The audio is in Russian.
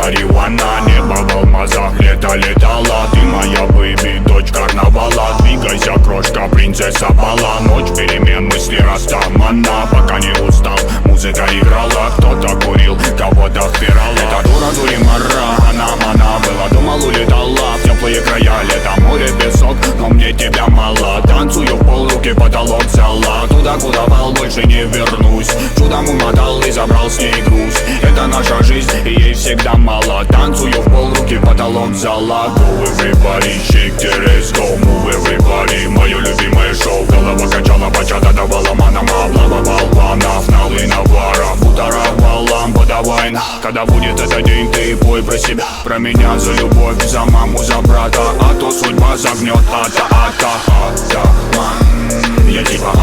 марихуана. Небо в алмазах, лето летало. Ты моя бэйби, дочь карнавала. Двигайся, крошка, принцесса бала. Ночь перемен, мысли растамана. Пока не устал, музыка играла. Кто-то курил, кого-то впирала. Эта дура дуримара, она была, думал, улетала в теплые края. Лето, море, песок, но мне тебя мало. Танцую в пол, руки потолок взяла. Туда, куда вал, больше не вернусь. Чудом умотал и забрал с ней груз. Это наша жизнь, и ей всегда мало. Танцую в пол, руки потолок взяла. Go everybody, shake the ass, go move everybody. Мое любимое шоу, голова качала, бачата давала манам. Облавывал планов, налы навара. Бутаровал лампа, давай на. Когда будет этот день, ты пой про себя. Про меня, за любовь, за маму, за брата. А то судьба загнет, ата. Я типа